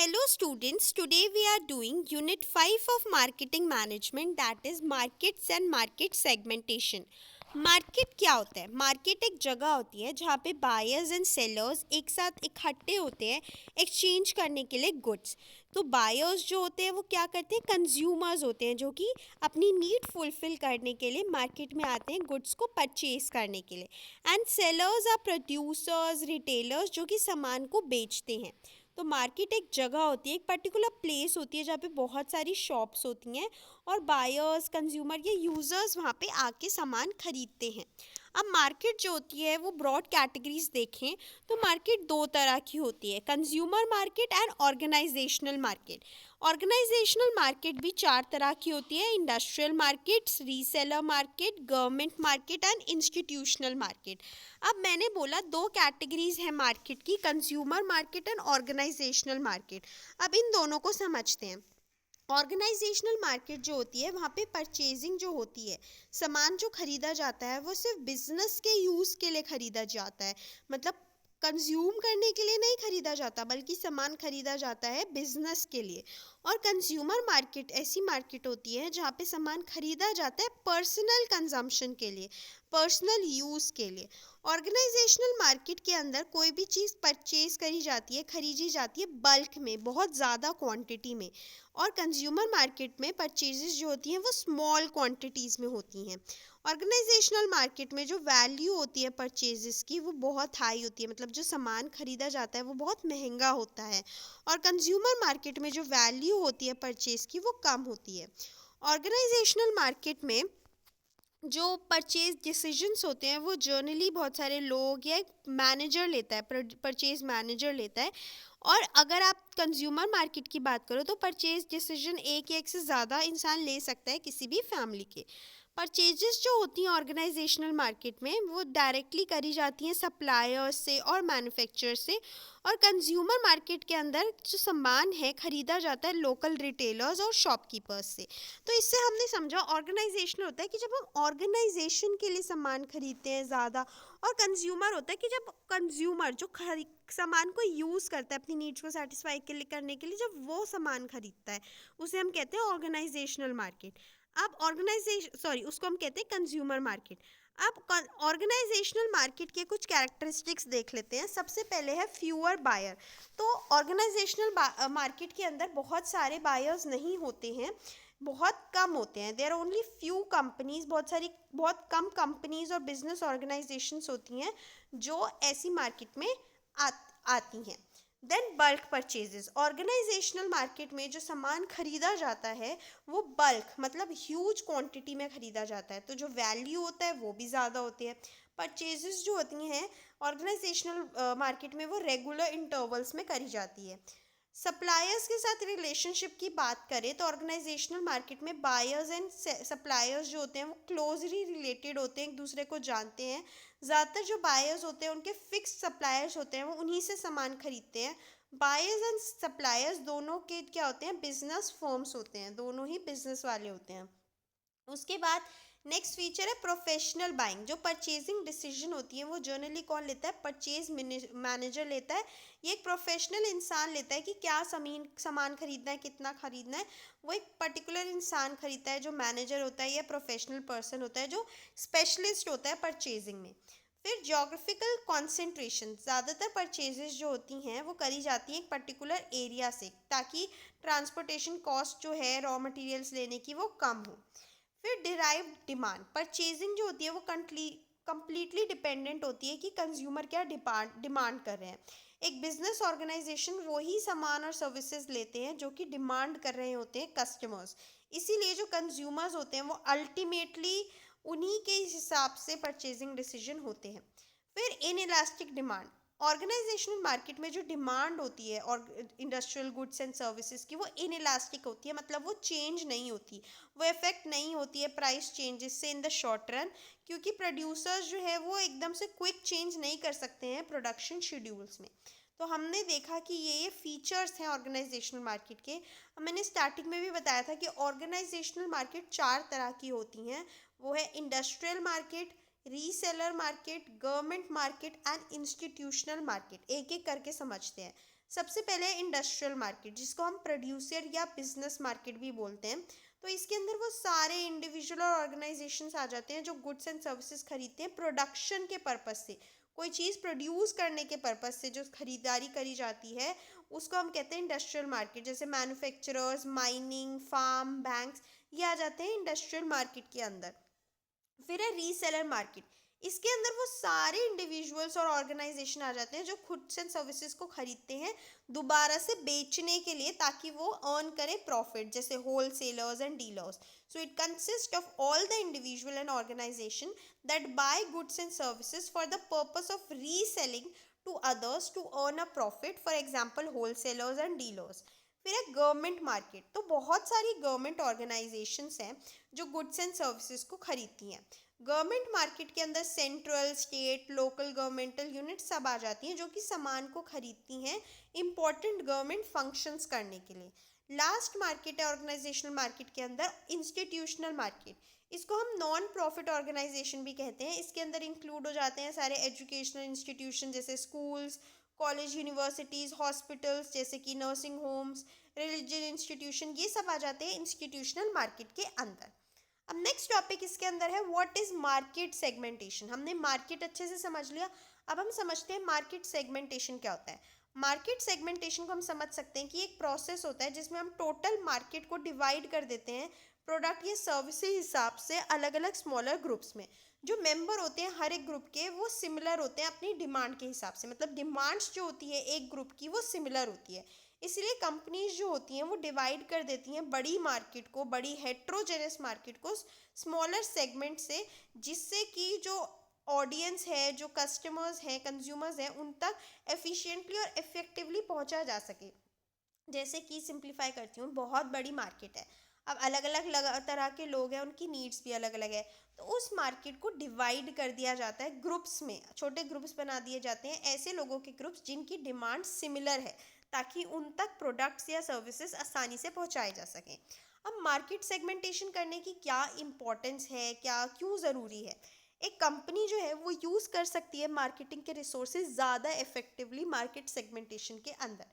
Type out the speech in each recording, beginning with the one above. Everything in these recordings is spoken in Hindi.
Hello students, today we are doing Unit 5 of Marketing Management, that is Markets and Market Segmentation. Market क्या होता है? मार्केट एक जगह होती है जहाँ पे बायर्स एंड सेलर्स एक साथ इकट्ठे होते हैं एक्सचेंज करने के लिए गुड्स. तो बायर्स जो होते हैं वो क्या करते हैं? कंज्यूमर्स होते हैं जो कि अपनी नीड फुलफिल करने के लिए मार्केट में आते हैं गुड्स को परचेज करने के लिए. And sellers are producers, retailers जो कि सामान को बेचते हैं. तो मार्केट एक जगह होती है, एक पर्टिकुलर प्लेस होती है जहाँ पे बहुत सारी शॉप्स होती हैं और बायर्स, कंज्यूमर या यूज़र्स वहाँ पे आके सामान खरीदते हैं. अब मार्केट जो होती है वो ब्रॉड कैटेगरीज देखें तो मार्केट दो तरह की होती है, consumer market and organisational market. Organisational market भी चार तरह की होती है, industrial markets, reseller market, government market and institutional market. अब मैंने बोला दो कैटेगरीज है मार्केट की, consumer market and organisational market. अब इन दोनों को समझते हैं. ऑर्गेनाइजेशनल मार्केट जो होती है वहाँ पे परचेजिंग जो होती है, सामान जो खरीदा जाता है वो सिर्फ बिजनेस के यूज़ के लिए खरीदा जाता है. मतलब कंज्यूम करने के लिए नहीं खरीदा जाता बल्कि सामान खरीदा जाता है बिजनेस के लिए. और कंज्यूमर मार्केट ऐसी मार्केट होती है जहाँ पे सामान खरीदा जाता है पर्सनल कंजम्पशन के लिए, पर्सनल यूज़ के लिए. ऑर्गेनाइजेशनल मार्केट के अंदर कोई भी चीज़ परचेज करी जाती है, खरीदी जाती है बल्क में, बहुत ज़्यादा क्वांटिटी में. और कंज्यूमर मार्केट में परचेजेस जो होती हैं वो स्मॉल क्वांटिटीज़ में होती हैं. ऑर्गेनाइजेशनल मार्केट में जो वैल्यू होती है परचेजेस की वो बहुत हाई होती है, मतलब जो सामान खरीदा जाता है वो बहुत महंगा होता है. और कंज्यूमर मार्केट में जो वैल्यू होती है परचेज की वो कम होती है. ऑर्गेनाइजेशनल मार्केट में जो परचेज डिसीजंस होते हैं वो जर्नली बहुत सारे लोग या एक मैनेजर लेता है, परचेज मैनेजर लेता है. और अगर आप कंज्यूमर मार्केट की बात करो तो परचेज डिसीजन एक या एक से ज़्यादा इंसान ले सकता है किसी भी फैमिली के. परचेजेस जो होती हैं ऑर्गेनाइजेशनल मार्केट में वो डायरेक्टली करी जाती हैं सप्लायर्स से और मैन्युफैक्चरर से. और कंज्यूमर मार्केट के अंदर जो सामान है खरीदा जाता है लोकल रिटेलर्स और शॉपकीपर्स से. तो इससे हमने समझा ऑर्गेनाइजेशन होता है कि जब हम ऑर्गेनाइजेशन के लिए सामान खरीदते हैं ज़्यादा, और कंज्यूमर होता है कि जब कंज्यूमर जो सामान को यूज़ करता है अपनी नीड्स को सेटिस्फाई करने के लिए जब वो सामान खरीदता है उसे हम कहते हैं ऑर्गेनाइजेशनल मार्केट. अब उसको हम कहते हैं कंज्यूमर मार्केट. अब ऑर्गेनाइजेशनल मार्केट के कुछ कैरेक्टरिस्टिक्स देख लेते हैं. सबसे पहले है फ्यूअर बायर. तो ऑर्गेनाइजेशनल मार्केट के अंदर बहुत सारे बायर्स नहीं होते हैं, बहुत कम होते हैं. देयर ओनली फ्यू कंपनीज, बहुत कम कंपनीज और बिजनेस ऑर्गेनाइजेशंस होती हैं जो ऐसी मार्केट में आती हैं. Then bulk purchases. Organisational market में जो सामान खरीदा जाता है वो बल्क मतलब ह्यूज क्वांटिटी में खरीदा जाता है, तो जो वैल्यू होता है वो भी ज़्यादा होती है. परचेजेस जो होती हैं ऑर्गेनाइजेशनल मार्केट में वो रेगुलर इंटरवल्स में करी जाती है. सप्लायर्स के साथ रिलेशनशिप की बात करें तो ऑर्गेनाइजेशनल मार्केट में बायर्स एंड सप्लायर्स जो होते हैं वो क्लोजली रिलेटेड होते हैं, एक दूसरे को जानते हैं. ज़्यादातर जो बायर्स होते हैं उनके फिक्स सप्लायर्स होते हैं, वो उन्हीं से सामान खरीदते हैं. बायर्स एंड सप्लायर्स दोनों के क्या होते हैं? बिजनेस फर्म्स होते हैं, दोनों ही बिजनेस वाले होते हैं. उसके बाद नेक्स्ट फीचर है प्रोफेशनल बाइंग. जो परचेजिंग डिसीजन होती है वो जनरली कौन लेता है? परचेज मैनेजर लेता है. ये एक प्रोफेशनल इंसान लेता है कि क्या सामान खरीदना है, कितना खरीदना है. वो एक पर्टिकुलर इंसान खरीदता है जो मैनेजर होता है या प्रोफेशनल पर्सन होता है जो स्पेशलिस्ट होता है परचेजिंग में. फिर जोग्राफिकल कॉन्सेंट्रेशन. ज़्यादातर परचेजेस जो होती हैं वो करी जाती हैं एक पर्टिकुलर एरिया से ताकि ट्रांसपोर्टेशन कॉस्ट जो है रॉ मटेरियल्स लेने की वो कम हो. फिर डिराइव्ड डिमांड. परचेजिंग जो होती है वो कंप्लीटली डिपेंडेंट होती है कि कंज्यूमर क्या डिमांड कर रहे हैं. एक बिजनेस ऑर्गेनाइजेशन वही सामान और सर्विसेज लेते हैं जो कि डिमांड कर रहे होते हैं कस्टमर्स. इसीलिए जो कंज्यूमर्स होते हैं वो अल्टीमेटली उन्हीं के हिसाब से परचेजिंग डिसीजन होते हैं. फिर inelastic demand. Organisational market में जो डिमांड होती है और इंडस्ट्रियल गुड्स एंड सर्विसेज की वो इन इलास्टिक होती है, मतलब वो चेंज नहीं होती, वो इफेक्ट नहीं होती है प्राइस चेंजेस से इन द शॉर्ट रन, क्योंकि प्रोड्यूसर्स जो है वो एकदम से क्विक चेंज नहीं कर सकते हैं प्रोडक्शन शेड्यूल्स में. तो हमने देखा कि ये फीचर्स हैं ऑर्गेनाइजेशनल मार्केट के. मैंने स्टार्टिंग में भी बताया था कि ऑर्गेनाइजेशनल मार्केट चार तरह की होती हैं. वो है industrial market, reseller market, government market and institutional market. एक एक करके समझते हैं. सबसे पहले इंडस्ट्रियल मार्केट, जिसको हम प्रोड्यूसर या बिजनेस मार्केट भी बोलते हैं। तो इसके अंदर वो सारे इंडिविजुअल और ऑर्गेनाइजेशंस आ जाते हैं जो गुड्स एंड सर्विसेज खरीदते हैं प्रोडक्शन के पर्पज से। कोई चीज़ प्रोड्यूस करने के पर्पज से जो खरीदारी करी जाती है उसको हम कहते हैं इंडस्ट्रियल मार्केट। जैसे मैन्युफैक्चरर्स, माइनिंग, फार्म, बैंक्स, ये आ जाते हैं इंडस्ट्रियल मार्केट के अंदर। फिर है रीसेलर मार्केट। इसके अंदर वो सारे इंडिविजुअल्स और ऑर्गेनाइजेशन आ जाते हैं जो गुड्स एंड सर्विसेज को खरीदते हैं दोबारा से बेचने के लिए, ताकि वो अर्न करें प्रॉफिट, जैसे wholesalers and dealers. So it consist of all the individual and organisation that buy goods and services for the purpose of reselling to others to earn a profit, for example wholesalers and dealers. फिर है गवर्नमेंट मार्केट। तो बहुत सारी गवर्नमेंट ऑर्गेनाइजेशंस हैं जो गुड्स एंड सर्विसेज को खरीदती हैं। गवर्नमेंट मार्केट के अंदर central, state, local governmental unit सब आ जाती हैं जो कि सामान को खरीदती हैं इंपॉर्टेंट गवर्नमेंट फंक्शंस करने के लिए। लास्ट मार्केट है ऑर्गेनाइजेशनल मार्केट के अंदर इंस्टीट्यूशनल मार्केट। इसको हम नॉन प्रॉफिट ऑर्गेनाइजेशन भी कहते हैं। इसके अंदर इंक्लूड हो जाते हैं सारे एजुकेशनल इंस्टीट्यूशन जैसे स्कूल्स, कॉलेज, यूनिवर्सिटीज़, हॉस्पिटल्स जैसे कि नर्सिंग होम्स, रिलीजियस इंस्टीट्यूशन, ये सब आ जाते हैं इंस्टीट्यूशनल मार्केट के अंदर। अब नेक्स्ट टॉपिक इसके अंदर है व्हाट इज मार्केट सेगमेंटेशन। हमने मार्केट अच्छे से समझ लिया, अब हम समझते हैं मार्केट सेगमेंटेशन क्या होता है। मार्केट सेगमेंटेशन को हम समझ सकते हैं कि एक प्रोसेस होता है जिसमें हम टोटल मार्केट को डिवाइड कर देते हैं प्रोडक्ट या सर्विस के हिसाब से अलग अलग स्मॉलर ग्रुप्स में। जो मेंबर होते हैं हर एक ग्रुप के वो सिमिलर होते हैं अपनी डिमांड के हिसाब से, मतलब डिमांड्स जो होती है एक ग्रुप की वो सिमिलर होती है। इसलिए कंपनीज जो होती हैं वो डिवाइड कर देती हैं बड़ी मार्केट को, बड़ी हेट्रोजेनस मार्केट को स्मॉलर सेगमेंट से, जिससे कि जो ऑडियंस है, जो कस्टमर्स हैं, कंज्यूमर्स हैं, उन तक एफिशिएंटली और इफेक्टिवली पहुंचा जा सके। जैसे कि सिंप्लीफाई करती हूँ, बहुत बड़ी मार्केट है, अब अलग अलग तरह के लोग हैं, उनकी नीड्स भी अलग अलग है। तो उस मार्केट को डिवाइड कर दिया जाता है ग्रुप्स में, छोटे ग्रुप्स बना दिए जाते हैं ऐसे लोगों के ग्रुप्स जिनकी डिमांड सिमिलर है, ताकि उन तक प्रोडक्ट्स या सर्विसेज आसानी से पहुंचाए जा सकें। अब मार्केट सेगमेंटेशन करने की क्या इम्पोर्टेंस है, क्या क्यों ज़रूरी है। एक कंपनी जो है वो यूज़ कर सकती है मार्केटिंग के रिसोर्सेज ज़्यादा इफेक्टिवली मार्केट सेगमेंटेशन के अंदर।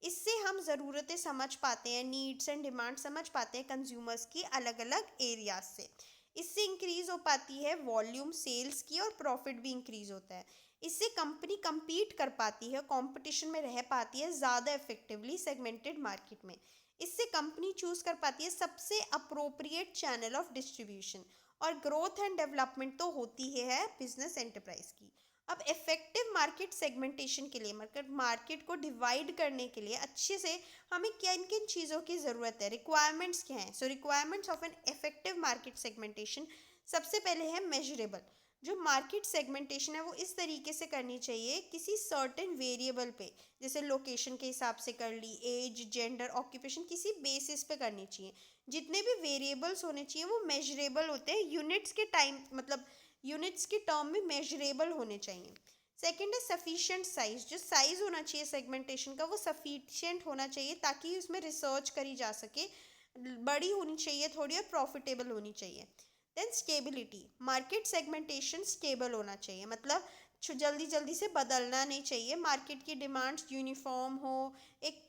इससे हम ज़रूरतें समझ पाते हैं, नीड्स एंड डिमांड समझ पाते हैं कंज्यूमर्स की अलग अलग एरियाज से। इससे इंक्रीज़ हो पाती है वॉल्यूम सेल्स की और प्रॉफिट भी इंक्रीज़ होता है। इससे कंपनी compete कर पाती है, कंपटीशन में रह पाती है ज़्यादा इफेक्टिवली सेगमेंटेड मार्केट में। इससे कंपनी चूज़ कर पाती है सबसे अप्रोप्रिएट चैनल ऑफ डिस्ट्रीब्यूशन, और ग्रोथ एंड डेवलपमेंट तो होती ही है बिजनेस एंटरप्राइज की। अब इफेक्टिव मार्केट सेगमेंटेशन के लिए, मार्केट को डिवाइड करने के लिए अच्छे से हमें किन किन चीज़ों की ज़रूरत है, रिक्वायरमेंट्स क्या हैं। So requirements of an effective market segmentation, सबसे पहले है मेजरेबल। जो मार्केट सेगमेंटेशन है वो इस तरीके से करनी चाहिए किसी सर्टेन वेरिएबल पे, जैसे लोकेशन के हिसाब से कर ली, एज, जेंडर, ऑक्यूपेशन, किसी बेसिस पे करनी चाहिए। जितने भी वेरिएबल्स होने चाहिए वो मेजरेबल होते हैं, यूनिट्स के टाइम, मतलब यूनिट्स के टर्म में मेजरेबल होने चाहिए। सेकंड है सफिशिएंट साइज। जो साइज होना चाहिए सेगमेंटेशन का वो सफिशिएंट होना चाहिए ताकि उसमें रिसर्च करी जा सके, बड़ी होनी चाहिए थोड़ी और प्रॉफिटेबल होनी चाहिए। Then stability, market segmentation stable होना चाहिए, मतलब जल्दी जल्दी से बदलना नहीं चाहिए, मार्केट की डिमांड्स यूनिफॉर्म हो एक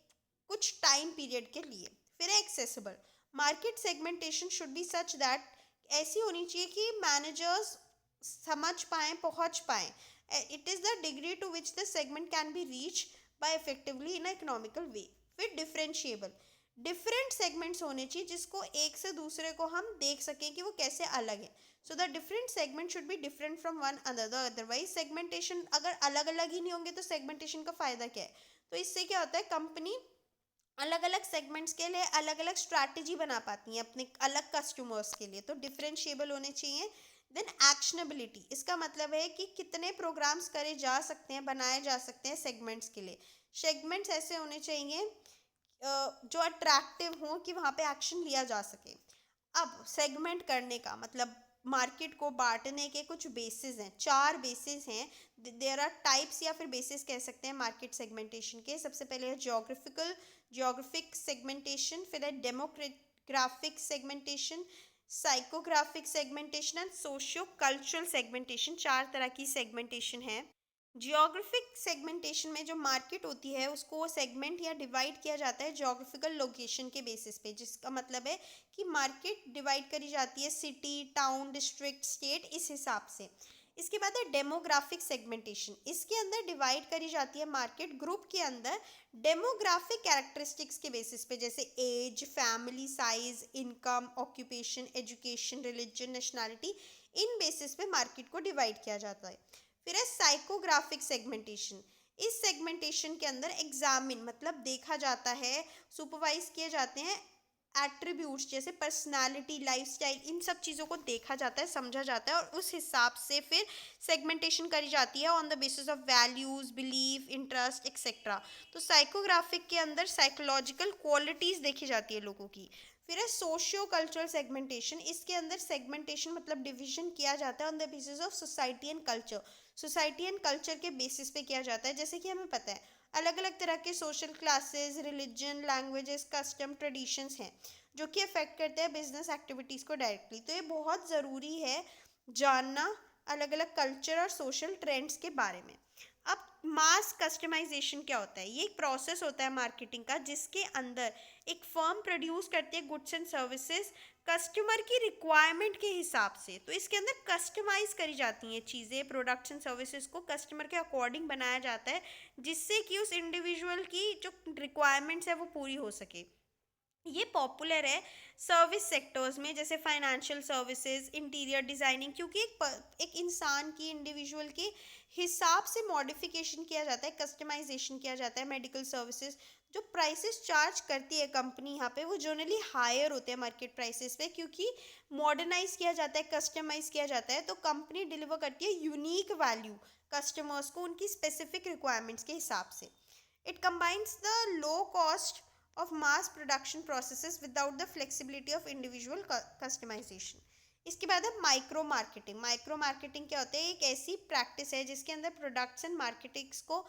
कुछ टाइम पीरियड के लिए। फिर है accessible, market segmentation should be such that, ऐसी होनी चाहिए कि मैनेजर्स समझ पाएँ, पहुंच पाएँ। It is the degree to which the segment can be reach by effectively in a economical way. फिर डिफरेंशिएबल, डिफरेंट सेगमेंट्स होने चाहिए जिसको एक से दूसरे को हम देख सकें कि वो कैसे अलग है। So the different segment should be different from one another, otherwise segmentation अगर अलग अलग ही नहीं होंगे तो सेगमेंटेशन का फ़ायदा क्या है। तो इससे क्या होता है, कंपनी अलग अलग सेगमेंट्स के लिए अलग अलग स्ट्रैटेजी बना पाती हैं अपने अलग कस्टमर्स के लिए। तो डिफरेंशिएबल होने चाहिए। देन एक्शनेबिलिटी, इसका मतलब है कि कितने प्रोग्राम्स करे जा सकते हैं, बनाए जा सकते हैं सेगमेंट्स के लिए। सेगमेंट्स ऐसे होने चाहिए जो अट्रैक्टिव हों कि वहाँ पे एक्शन लिया जा सके। अब सेगमेंट करने का मतलब मार्केट को बांटने के कुछ बेसिस हैं, 4 बेसिस हैं। देयर आर टाइप्स या फिर बेसिस कह सकते हैं मार्केट सेगमेंटेशन के। सबसे पहले है ज्योग्राफिक सेगमेंटेशन, फिर है demographic segmentation, psychographic segmentation and socio cultural segmentation. 4 तरह की सेगमेंटेशन है। जियोग्राफिक सेगमेंटेशन में जो मार्केट होती है उसको सेगमेंट या डिवाइड किया जाता है जियोग्राफिकल लोकेशन के बेसिस पे, जिसका मतलब है कि मार्केट डिवाइड करी जाती है सिटी, टाउन, डिस्ट्रिक्ट, स्टेट, इस हिसाब से। इसके बाद है डेमोग्राफिक सेगमेंटेशन। इसके अंदर डिवाइड करी जाती है मार्केट ग्रुप के अंदर डेमोग्राफिक कैरेक्टरिस्टिक्स के बेसिस पे, जैसे age, family size, income, occupation, education, religion, nationality, इन बेसिस पे मार्केट को डिवाइड किया जाता है। फिर है साइकोग्राफिक सेगमेंटेशन। इस सेगमेंटेशन के अंदर एग्जामिन मतलब देखा जाता है, सुपरवाइज किए जाते हैं एट्रीब्यूट्स जैसे पर्सनालिटी, लाइफस्टाइल, इन सब चीज़ों को देखा जाता है, समझा जाता है और उस हिसाब से फिर सेगमेंटेशन करी जाती है on the basis of values, belief, interest, etcetera. तो साइकोग्राफिक के अंदर साइकोलॉजिकल क्वालिटीज़ देखी जाती है लोगों की। फिर है सोशियो कल्चरल सेगमेंटेशन। इसके अंदर सेगमेंटेशन मतलब डिवीजन किया जाता है on the basis of society and culture. Society and culture के बेसिस पे किया जाता है। जैसे कि हमें पता है अलग अलग तरह के social classes, religion, languages, custom, traditions हैं जो कि अफेक्ट करते हैं बिजनेस एक्टिविटीज़ को डायरेक्टली। तो ये बहुत ज़रूरी है जानना अलग अलग कल्चर और सोशल ट्रेंड्स के बारे में। अब मास कस्टमाइजेशन क्या होता है? ये एक प्रोसेस होता है मार्केटिंग का जिसके अंदर एक फर्म प्रोड्यूस करती है गुड्स एंड सर्विसेज कस्टमर की रिक्वायरमेंट के हिसाब से। तो इसके अंदर कस्टमाइज करी जाती हैं चीज़ें, प्रोडक्ट्स एंड सर्विसेज को कस्टमर के अकॉर्डिंग बनाया जाता है जिससे कि उस इंडिविजुअल की जो रिक्वायरमेंट्स है वो पूरी हो सके। ये पॉपुलर है सर्विस सेक्टर्स में जैसे फाइनेंशियल सर्विसेज, इंटीरियर डिज़ाइनिंग, क्योंकि एक इंसान की, इंडिविजुअल के हिसाब से मॉडिफिकेशन किया जाता है, कस्टमाइजेशन किया जाता है। मेडिकल सर्विसेज जो प्राइसेस चार्ज करती है कंपनी यहाँ पे वो जनरली हायर होते हैं मार्केट प्राइसेस पे, क्योंकि मॉडर्नाइज किया जाता है, कस्टमाइज किया जाता है। तो कंपनी डिलीवर करती है यूनिक वैल्यू कस्टमर्स को उनकी स्पेसिफिक रिक्वायरमेंट्स के हिसाब से। It combines the low cost of mass production processes without the flexibility of individual customization. इसके बाद है माइक्रो मार्केटिंग। माइक्रो मार्केटिंग क्या होता है? एक ऐसी प्रैक्टिस है जिसके अंदर प्रोडक्ट्स एंड मार्केटिंग्स को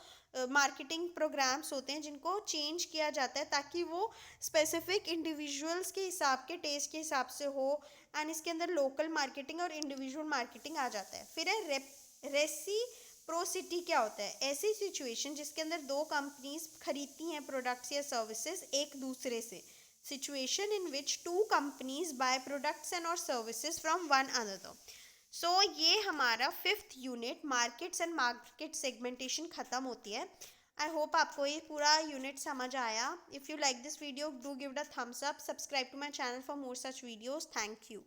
मार्केटिंग प्रोग्राम्स होते हैं जिनको चेंज किया जाता है ताकि वो स्पेसिफिक इंडिविजुअल्स के हिसाब के, टेस्ट के हिसाब से हो। एंड इसके अंदर लोकल मार्केटिंग और इंडिविजुअल मार्केटिंग आ जाता है। फिर है रेसिप्रोसिटी। क्या होता है? ऐसी सिचुएशन जिसके अंदर दो कंपनीज खरीदती हैं प्रोडक्ट्स या सर्विसेज एक दूसरे से। Situation in which two companies buy products and और services from one another. So ये हमारा fifth unit markets and market segmentation ख़त्म होती है। आई होप आपको ये पूरा यूनिट समझ आया। If you like this video do give it a thumbs up, subscribe to my channel for more such videos. Thank you.